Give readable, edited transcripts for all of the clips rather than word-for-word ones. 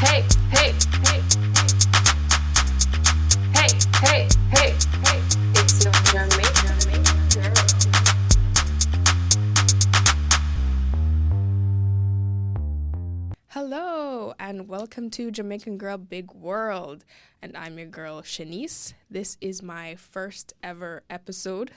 Hey, hey, hey, hey, hey, hey, hey. It's your Jamaican girl. Hello, and welcome to Jamaican Girl Big World. And I'm your girl, Shanice. This is my first ever episode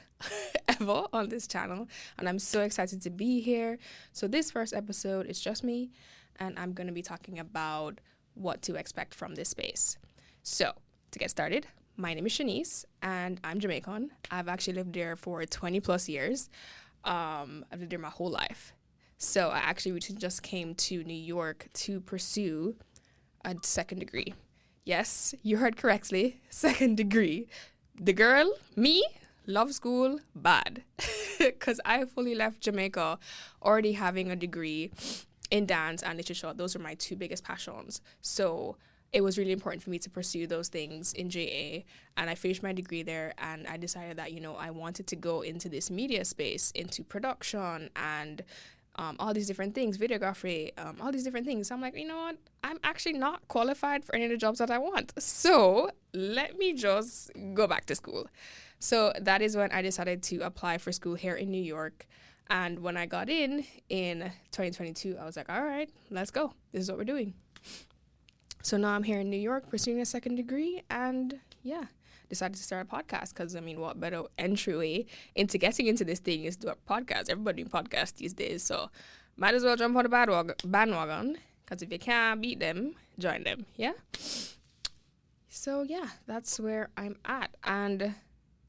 ever on this channel, and I'm so excited to be here. So this first episode is just me, and I'm going to be talking about what to expect from this space. So, to get started, my name is Shanice, and I'm Jamaican. I've actually lived there for 20 plus years. I've lived there my whole life. So I actually recently just came to New York to pursue a second degree. Yes, you heard correctly, second degree. The girl, me, love school, bad. Because I fully left Jamaica already having a degree in dance and literature. Those are my two biggest passions. So it was really important for me to pursue those things in JA, and I finished my degree there, and I decided that, I wanted to go into this media space, into production and all these different things, videography, all these different things. So I'm like, you know what? I'm actually not qualified for any of the jobs that I want. So let me just go back to school. So that is when I decided to apply for school here in New York. And when I got in 2022, I was like, all right, let's go. This is what we're doing. So now I'm here in New York pursuing a second degree, and decided to start a podcast because, what better entryway into getting into this thing is to do a podcast. Everybody doing podcasts these days, so might as well jump on the bandwagon, because if you can't beat them, join them, yeah? So, that's where I'm at, and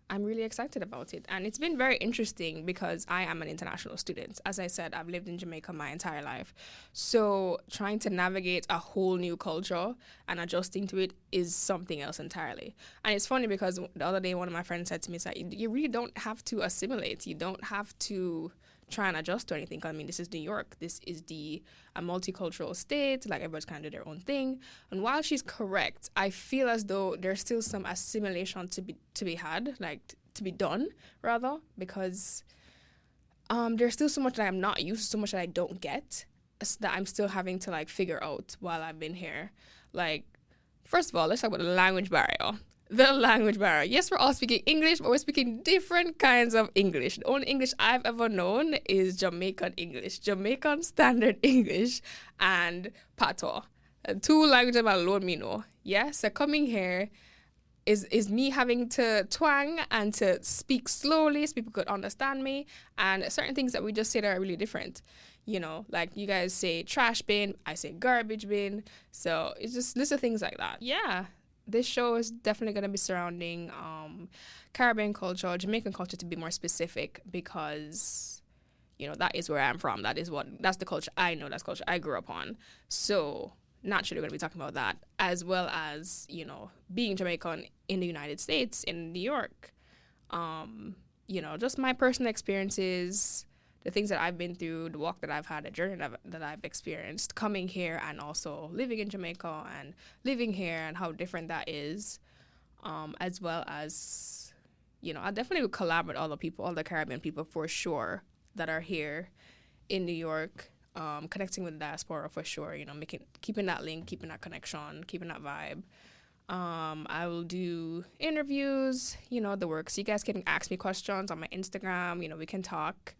I'm really excited about it. And it's been very interesting because I am an international student. As I said, I've lived in Jamaica my entire life. So trying to navigate a whole new culture and adjusting to it is something else entirely. And it's funny because the other day, one of my friends said to me, you really don't have to assimilate. You don't have to try and adjust to anything. This is New York. This is a multicultural state. Like, everybody's kind of do their own thing. And while she's correct, I feel as though there's still some assimilation to be had, like to be done rather, because there's still so much that I'm not used to, so much that I don't get, that I'm still having to figure out while I've been here. Like, first of all, let's talk about the language barrier. The language barrier. Yes, we're all speaking English, but we're speaking different kinds of English. The only English I've ever known is Jamaican English, Jamaican Standard English, and Patois. Two languages alone me know. Yeah, so coming here is me having to twang and to speak slowly so people could understand me, and certain things that we just say that are really different. Like you guys say trash bin, I say garbage bin. So it's just little things like that. Yeah. This show is definitely going to be surrounding Caribbean culture, Jamaican culture to be more specific, because, that is where I'm from. That's the culture I know. That's the culture I grew up on. So naturally, we're going to be talking about that, as well as, being Jamaican in the United States, in New York. Just my personal experiences, the things that I've been through, the walk that I've had, the journey that I've experienced coming here, and also living in Jamaica and living here, and how different that is, as well as, I definitely would collab with all the Caribbean people for sure that are here in New York, connecting with the diaspora for sure, keeping that link, keeping that connection, keeping that vibe. I will do interviews, the works. You guys can ask me questions on my Instagram, we can talk.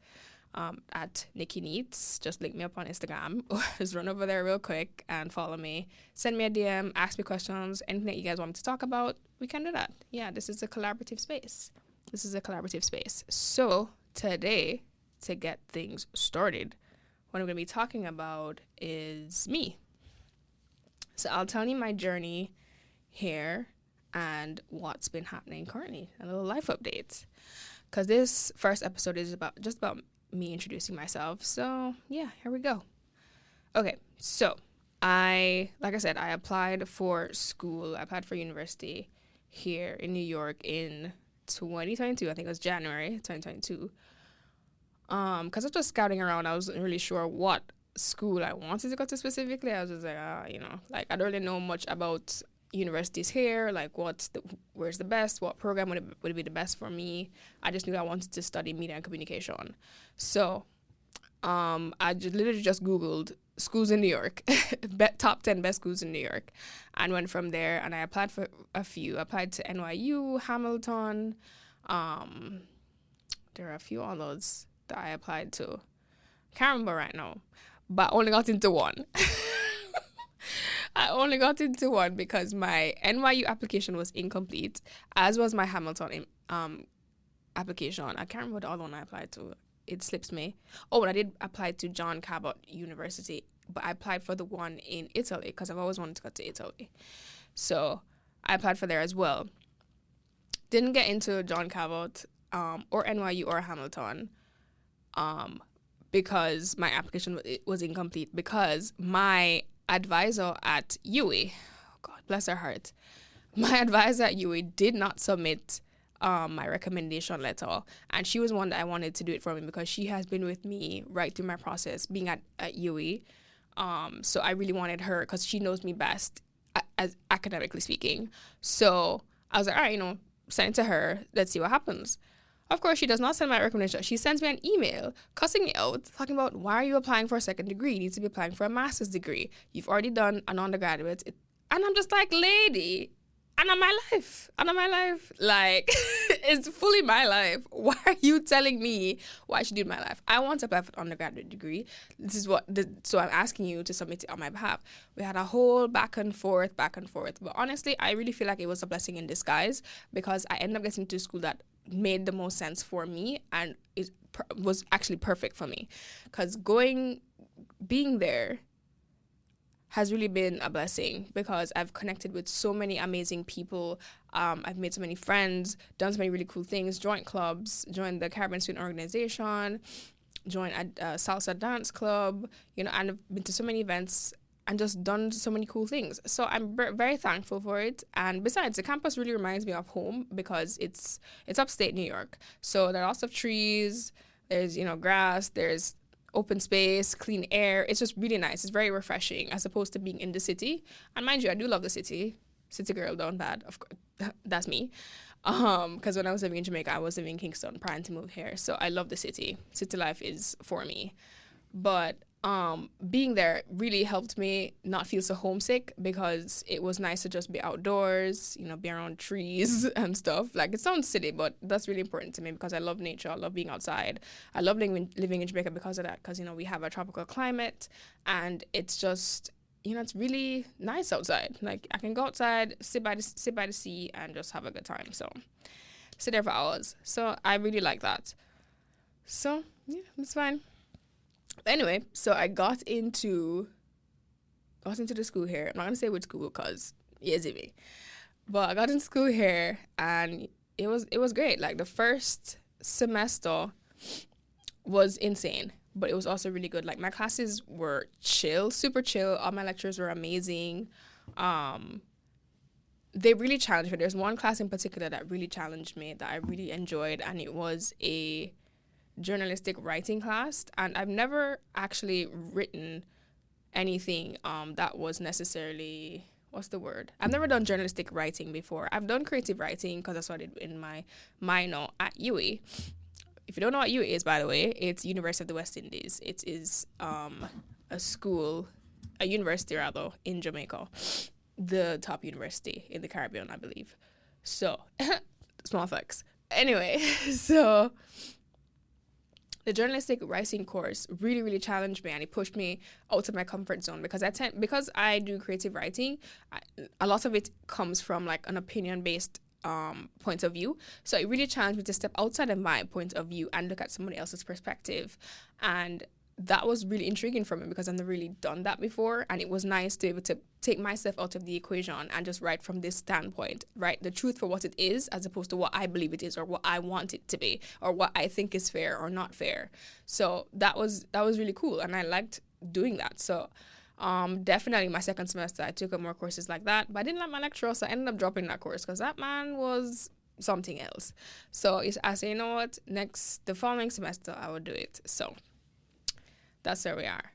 At Nikki Neats. Just link me up on Instagram, or just run over there real quick and follow me. Send me a DM, ask me questions, anything that you guys want me to talk about, we can do that. Yeah, this is a collaborative space. So today, to get things started, what I'm going to be talking about is me. So I'll tell you my journey here and what's been happening currently, a little life update. Because this first episode is about me introducing myself. So here we go. Okay, so like I said, I applied for school. I applied for university here in New York in 2022. I think it was January 2022. Because I was just scouting around. I wasn't really sure what school I wanted to go to specifically. I was just like, I don't really know much about universities here, like where's the best, what program would be the best for me. I just knew I wanted to study media and communication. So I literally just Googled schools in New York, top 10 best schools in New York, and went from there. And I applied for a few. I applied to NYU, Hamilton. There are a few others that I applied to. Can't remember right now, but I only got into one. I only got into one because my NYU application was incomplete, as was my Hamilton application. I can't remember the other one I applied to. It slips me. Oh, and I did apply to John Cabot University, but I applied for the one in Italy because I've always wanted to go to Italy. So I applied for there as well. Didn't get into John Cabot or NYU or Hamilton because my application was incomplete, because my advisor at UWI, oh God bless her heart, my advisor at UWI did not submit my recommendation letter, and she was one that I wanted to do it for me because she has been with me right through my process being at UWI. So I really wanted her because she knows me best as academically speaking. So I was like, all right, send it to her. Let's see what happens. Of course, she does not send my recommendation. She sends me an email cussing me out, talking about, why are you applying for a second degree? You need to be applying for a master's degree. You've already done an undergraduate. And I'm just like, lady, and on my life. Like, it's fully my life. Why are you telling me what I should do in my life? I want to apply for an undergraduate degree. So I'm asking you to submit it on my behalf. We had a whole back and forth. But honestly, I really feel like it was a blessing in disguise, because I ended up getting to a school that made the most sense for me, and it was actually perfect for me, because being there has really been a blessing, because I've connected with so many amazing people. I've made so many friends, done so many really cool things, joined clubs, joined the Caribbean Student Organization, joined a salsa dance club, and I've been to so many events and just done so many cool things. So I'm very thankful for it. And besides, the campus really reminds me of home, because it's upstate New York. So there are lots of trees, there's, grass, there's open space, clean air. It's just really nice. It's very refreshing as opposed to being in the city. And mind you, I do love the city. City girl down bad. Of course, that's me. Because when I was living in Jamaica, I was living in Kingston prior to move here. So I love the city. City life is for me. But being there really helped me not feel so homesick, because it was nice to just be outdoors, be around trees and stuff. Like, it sounds silly, but that's really important to me, because I love nature. I love being outside. I love living in Jamaica because of that, because, we have a tropical climate, and it's just, it's really nice outside. Like, I can go outside, sit by the sea, and just have a good time. So, sit there for hours. So, I really like that. So, yeah, it's fine. Anyway, so I got into the school here. I'm not gonna say which school, because it's me. But I got into school here, and it was great. Like, the first semester was insane, but it was also really good. Like, my classes were chill, super chill. All my lecturers were amazing. They really challenged me. There's one class in particular that really challenged me, that I really enjoyed, and it was a journalistic writing class. And I've never actually written anything that was necessarily, what's the word? I've never done journalistic writing before. I've done creative writing because that's what I did in my minor at UWI. If you don't know what UWI is, by the way, it's University of the West Indies. It is a university rather, in Jamaica, the top university in the Caribbean, I believe. So, small flex. Anyway, so the journalistic writing course really, really challenged me, and it pushed me out of my comfort zone, because I do creative writing. A lot of it comes from like an opinion-based point of view. So it really challenged me to step outside of my point of view and look at somebody else's perspective. And that was really intriguing for me, because I've never really done that before. And it was nice to be able to take myself out of the equation and just write from this standpoint, write the truth for what it is, as opposed to what I believe it is, or what I want it to be, or what I think is fair or not fair. So that was really cool, and I liked doing that. So definitely my second semester, I took up more courses like that, but I didn't like my lecturer, so I ended up dropping that course, because that man was something else. So I said, you know what, the following semester I would do it. So that's where we are.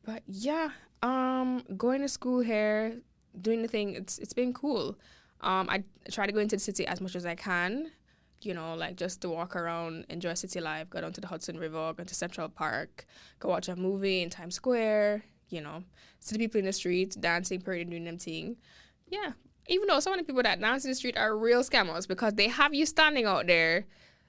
But yeah, going to school here, doing the thing, it's been cool. I try to go into the city as much as I can, like just to walk around, enjoy city life, go down to the Hudson River, go to Central Park, go watch a movie in Times Square, see the people in the streets dancing, parading, doing them thing. Yeah. Even though some of the people that dance in the street are real scammers because they have you standing out there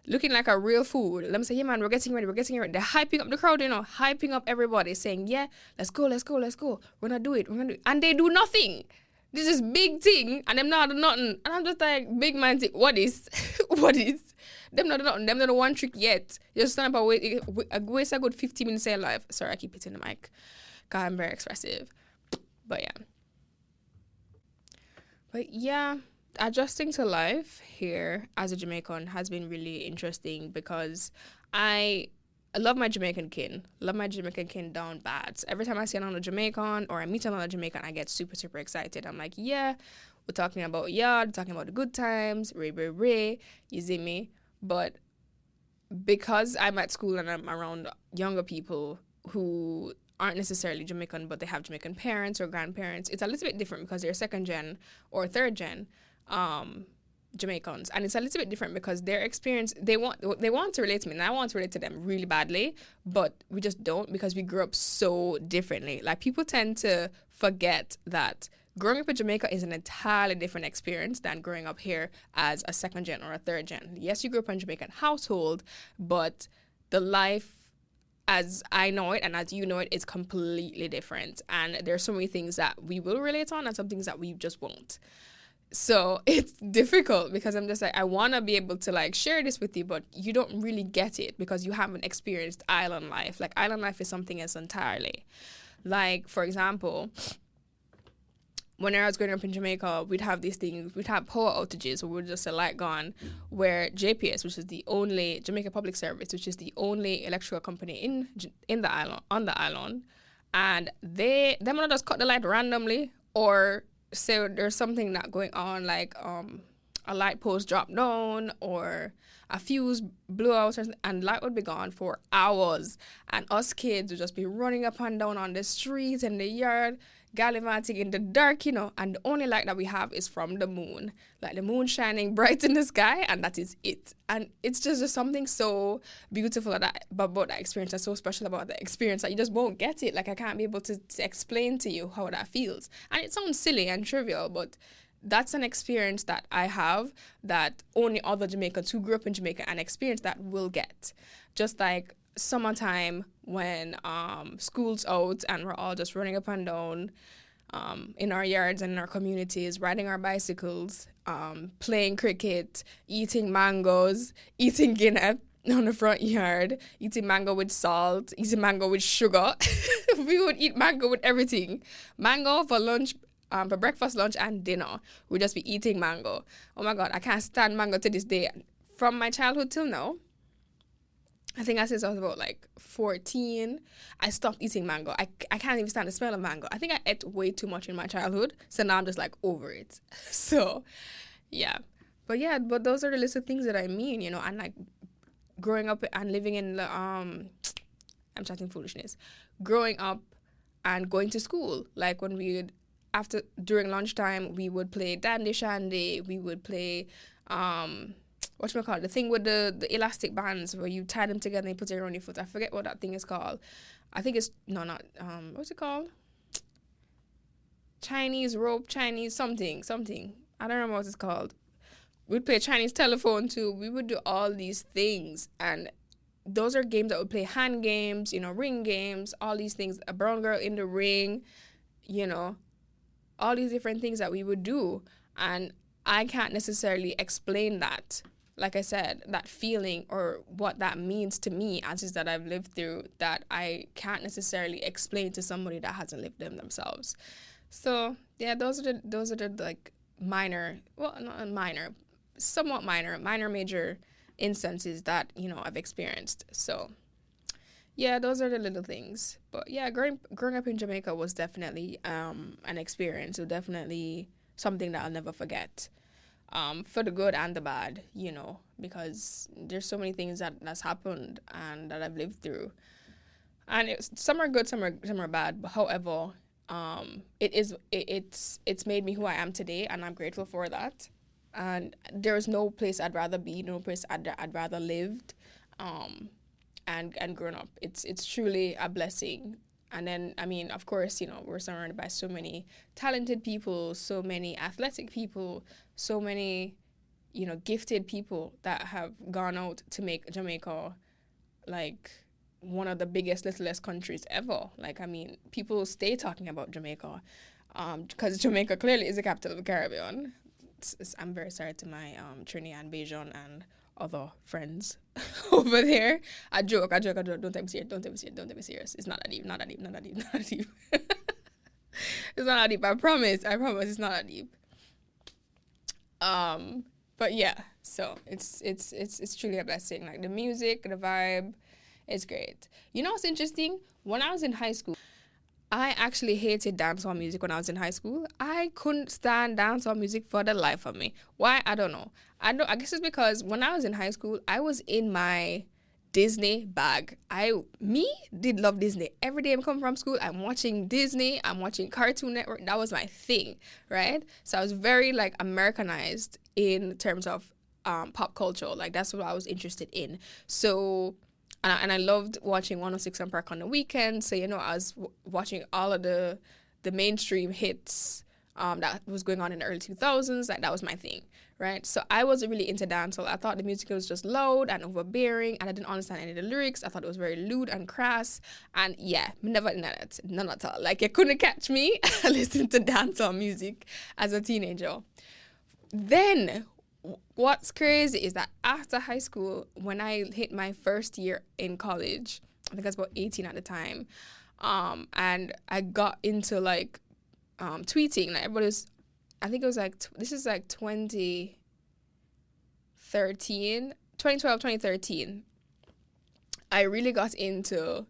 looking like a real fool. Let me say, yeah, man, we're getting ready. They're hyping up the crowd, hyping up everybody, saying, yeah, let's go. We're gonna do it. And they do nothing. This is big thing, and them not do nothing. And I'm just like, big man, what is? What is? Them not do nothing. Them not do one trick yet. You just stand up and waste a good 15 minutes of your life. Sorry, I keep hitting the mic because I'm very expressive. But yeah, adjusting to life here as a Jamaican has been really interesting because I love my Jamaican kin. Love my Jamaican kin down bad. So every time I see another Jamaican or I meet another Jamaican, I get super, super excited. I'm like, yeah, we're talking about yard, talking about the good times, ray, you see me? But because I'm at school and I'm around younger people who aren't necessarily Jamaican, but they have Jamaican parents or grandparents, it's a little bit different because they're second gen or third gen Jamaicans, and it's a little bit different because their experience, they want to relate to me, and I want to relate to them really badly, but we just don't because we grew up so differently. Like, people tend to forget that growing up in Jamaica is an entirely different experience than growing up here as a second gen or a third gen. Yes, you grew up in a Jamaican household, but the life as I know it and as you know it is completely different. And there's so many things that we will relate on and some things that we just won't. So it's difficult because I'm just like, I want to be able to like share this with you, but you don't really get it because you haven't experienced island life. Like, island life is something else entirely. Like, for example, when I was growing up in Jamaica, we'd have these things, we'd have power outages where we'd just a light gone, where JPS, which is the only, Jamaica Public Service, which is the only electrical company in the island, on the island, and them would just cut the light randomly, or say there's something not going on, like a light post dropped down or a fuse blew out or something, and light would be gone for hours, and us kids would just be running up and down on the streets and the yard, gallivanting in the dark, and the only light that we have is from the moon, like the moon shining bright in the sky, and that is it. And it's just something so beautiful about that experience, and so special about the experience that you just won't get it. Like, I can't be able to explain to you how that feels, and it sounds silly and trivial, but that's an experience that I have that only other Jamaicans who grew up in Jamaica and experience that will get. Just like summertime when school's out and we're all just running up and down in our yards and in our communities, riding our bicycles, playing cricket, eating mangoes, eating Guinea on the front yard, eating mango with salt, eating mango with sugar. We would eat mango with everything. Mango for lunch, for breakfast, lunch, and dinner. We'd just be eating mango. Oh my God, I can't stand mango to this day. From my childhood till now, I think since I was about like 14, I stopped eating mango. I can't even stand the smell of mango. I think I ate way too much in my childhood, so now I'm just like over it. So, yeah. But those are the list of things that I mean, and like growing up and living in the, I'm chatting foolishness. Growing up and going to school, like when during lunchtime, we would play Dandy Shandy, we would play, the thing with the elastic bands where you tie them together and you put it around your foot. I forget what that thing is called. I think it's, what's it called? Chinese rope, Chinese something. I don't remember what it's called. We'd play Chinese telephone too. We would do all these things, and those are games that would play, hand games, ring games, all these things, a brown girl in the ring, all these different things that we would do. And I can't necessarily explain that. Like I said, that feeling or what that means to me as is that I've lived through, that I can't necessarily explain to somebody that hasn't lived them themselves. So yeah, those are the like somewhat minor major instances that I've experienced. So yeah, those are the little things. But yeah, growing up in Jamaica was definitely an experience. It was definitely something that I'll never forget. For the good and the bad, because there's so many things that's happened and that I've lived through, and some are good, some are bad. But however, it's made me who I am today, and I'm grateful for that. And there's no place I'd rather be, no place I'd rather lived, and grown up. It's truly a blessing, And then, I mean, of course, we're surrounded by so many talented people, so many athletic people, so many, gifted people that have gone out to make Jamaica like one of the biggest, littlest countries ever. Like, I mean, people stay talking about Jamaica because Jamaica clearly is the capital of the Caribbean. I'm very sorry to my Trinidad and Bajan and other friends over there. I joke. Don't take me serious. Don't take me serious. It's not that deep. Not that deep. It's not that deep. I promise. It's not that deep. But yeah, so it's truly a blessing. Like the music, the vibe, it's great. You know what's interesting? When I was in high school, I actually hated dancehall music when I was in high school. I couldn't stand dancehall music for the life of me. Why? I don't know. I guess it's because when I was in high school, I was in my Disney bag. Did love Disney. Every day I'm coming from school, I'm watching Disney, I'm watching Cartoon Network. That was my thing, right? So I was very like Americanized in terms of pop culture. Like that's what I was interested in. So and I loved watching 106 and Park on the weekend. So I was watching all of the mainstream hits that was going on in the early 2000s. Like that was my thing, right? So I wasn't really into dancehall. I thought the music was just loud and overbearing, and I didn't understand any of the lyrics. I thought it was very lewd and crass, and yeah, never did that, none at all. Like you couldn't catch me listening to dancehall music as a teenager. Then what's crazy is that after high school, when I hit my first year in college, I think I was about 18 at the time, and I got into like tweeting. Like everybody's, I think it was like this is like 2013, 2012, 2013. I really got into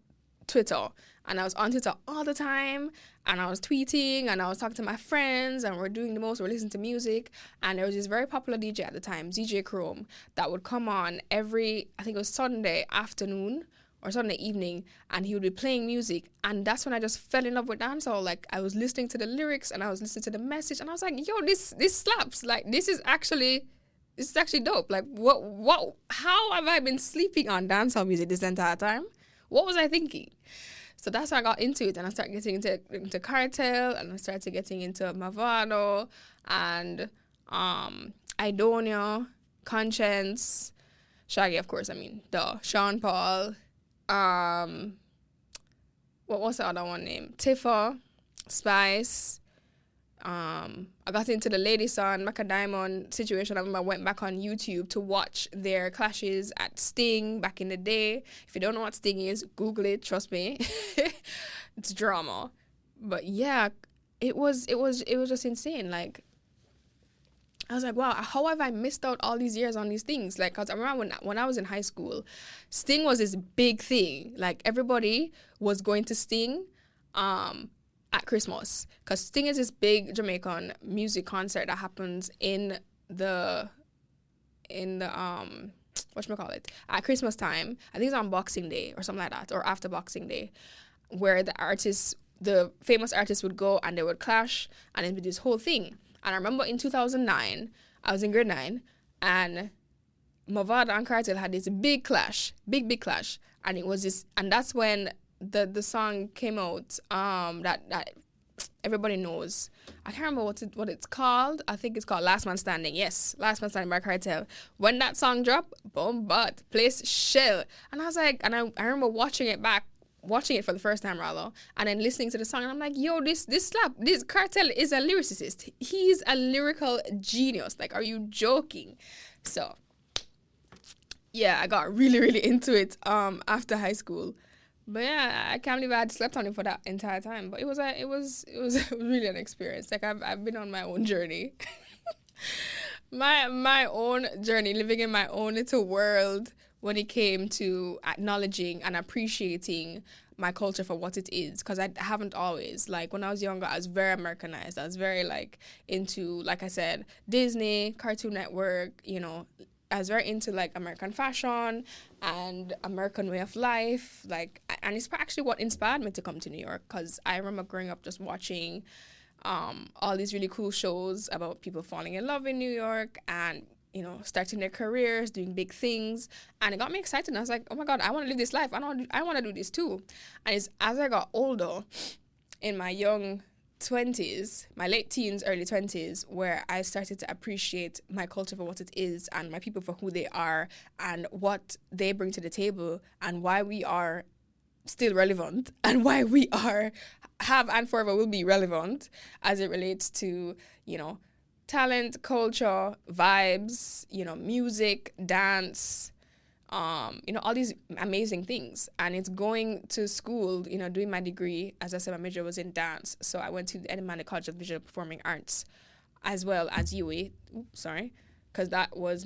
Twitter, and I was on Twitter all the time, and I was tweeting, and I was talking to my friends, and we're doing the most, we're listening to music, and there was this very popular DJ at the time, DJ Chrome, that would come on every, I think it was Sunday afternoon or Sunday evening, and he would be playing music, and that's when I just fell in love with dancehall. Like, I was listening to the lyrics, and I was listening to the message, and I was like, yo, this slaps. Like, this is actually dope. Like, how have I been sleeping on dancehall music this entire time? What was I thinking? So that's how I got into it, and I started getting into Cartel, and I started getting into Mavado, and Idonia, Conscience, Shaggy, of course, Sean Paul, what was the other one name? Tifa, Spice. I got into the Lady Son, Macadamon situation. I remember I went back on YouTube to watch their clashes at Sting back in the day. If you don't know what Sting is, Google it, trust me. It's drama. But yeah, it was just insane. Like, I was like, wow, how have I missed out all these years on these things? Like, cause I remember when I was in high school, Sting was this big thing. Like, everybody was going to Sting, at Christmas, because Sting is this big Jamaican music concert that happens in the whatchamacallit, at Christmas time. I think it's on Boxing Day or something like that, or after Boxing Day, where the famous artists would go and they would clash, and it'd be this whole thing. And I remember in 2009, I was in grade 9, and Mavado and Cartel had this big clash, big clash, and it was this, and that's when the song came out that everybody knows. I can't remember what it's called. I think it's called Last Man Standing. Yes, Last Man Standing by Cartel. When that song dropped, boom, but place shell. And I was like, and I remember watching it for the first time rather, and then listening to the song, and I'm like, yo, this slap. This Cartel is a lyricist. He's a lyrical genius. Like, are you joking? So yeah, I got really, really into it after high school. But yeah, I can't believe I had slept on it for that entire time. But it was really an experience. Like, I've been on my own journey, my own journey, living in my own little world when it came to acknowledging and appreciating my culture for what it is. Because I haven't always. Like, when I was younger, I was very Americanized. I was very like into, like I said, Disney, Cartoon Network. I was very into like American fashion and American way of life, like, and it's actually what inspired me to come to New York, because I remember growing up just watching all these really cool shows about people falling in love in New York, and starting their careers, doing big things. And it got me excited. And I was like, oh my God, I want to live this life. I want to do this too. And it's as I got older, in my young 20s, my late teens, early 20s, where I started to appreciate my culture for what it is and my people for who they are and what they bring to the table and why we are still relevant and why we have and forever will be relevant as it relates to, talent, culture, vibes, music, dance, all these amazing things. And it's going to school, doing my degree. As I said, my major was in dance. So I went to the Edinburgh College of Visual Performing Arts as well as UWI. Because that was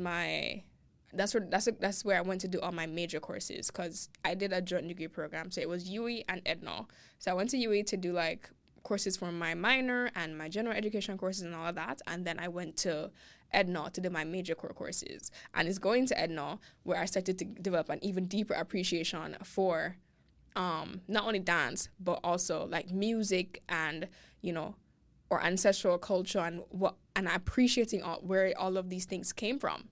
that's where I went to do all my major courses, because I did a joint degree program. So it was UWI and Edna. So I went to UWI to do like courses for my minor and my general education courses and all of that. And then I went to Edna to do my major core courses. And it's going to Edna where I started to develop an even deeper appreciation for not only dance, but also like music and, or ancestral culture and appreciating where all of these things came from.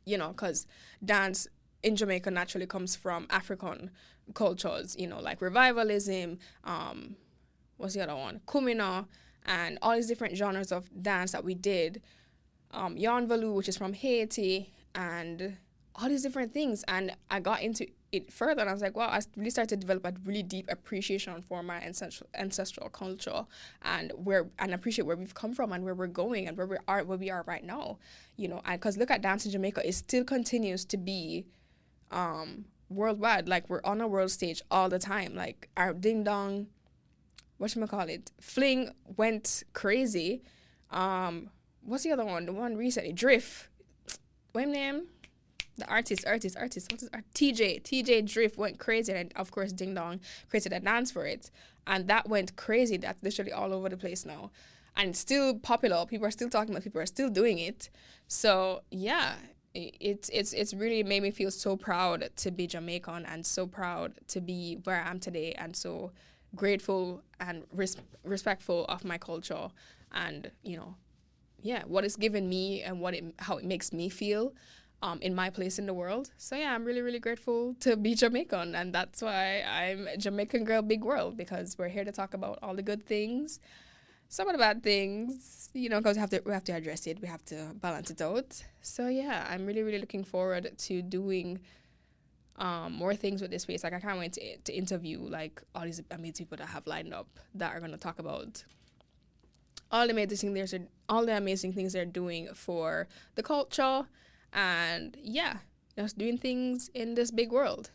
Because dance in Jamaica naturally comes from African cultures, like revivalism, what's the other one? Kumina, and all these different genres of dance that we did. Yarn Valu, which is from Haiti, and all these different things. And I got into it further, and I was like, wow, I really started to develop a really deep appreciation for my ancestral culture and appreciate where we've come from and where we're going and where we are right now. Because look at dance in Jamaica, it still continues to be worldwide. Like, we're on a world stage all the time. Like, our ding dong, fling went crazy. What's the other one? The one recently, Drift. What name? The artist. What is TJ Drift went crazy, and of course Ding Dong created a dance for it, and that went crazy. That's literally all over the place now, and it's still popular. People are still talking about it. People are still doing it. So yeah, it's really made me feel so proud to be Jamaican and so proud to be where I am today, and so grateful and respectful of my culture and what it's given me and how it makes me feel in my place in the world. So yeah, I'm really, really grateful to be Jamaican, and that's why I'm Jamaican Girl Big World, because we're here to talk about all the good things, some of the bad things, because we have to address it, we have to balance it out. So yeah, I'm really, really looking forward to doing more things with this space. Like, I can't wait to interview like all these amazing people that I have lined up that are going to talk about all the amazing things they're doing for the culture, and just doing things in this big world.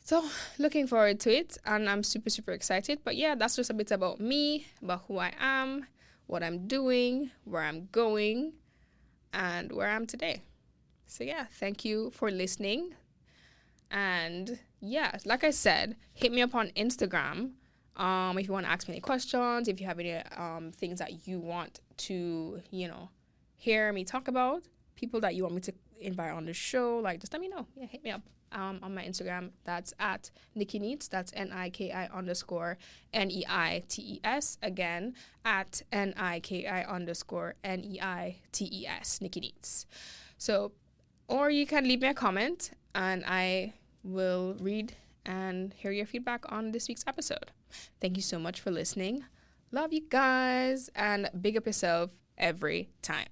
So looking forward to it, and I'm super, super excited. But yeah, that's just a bit about me, about who I am, what I'm doing, where I'm going, and where I am today. So yeah, thank you for listening. And yeah, like I said, hit me up on Instagram if you want to ask me any questions, if you have any things that you want to, hear me talk about, people that you want me to invite on the show, like, just let me know. Yeah, hit me up on my Instagram. That's at Nikki Neits. That's NIKI_NEITES. Again, at NIKI_NEITES. Nikki Neits. So, or you can leave me a comment and I will read and hear your feedback on this week's episode. Thank you so much for listening. Love you guys, and big up yourself every time.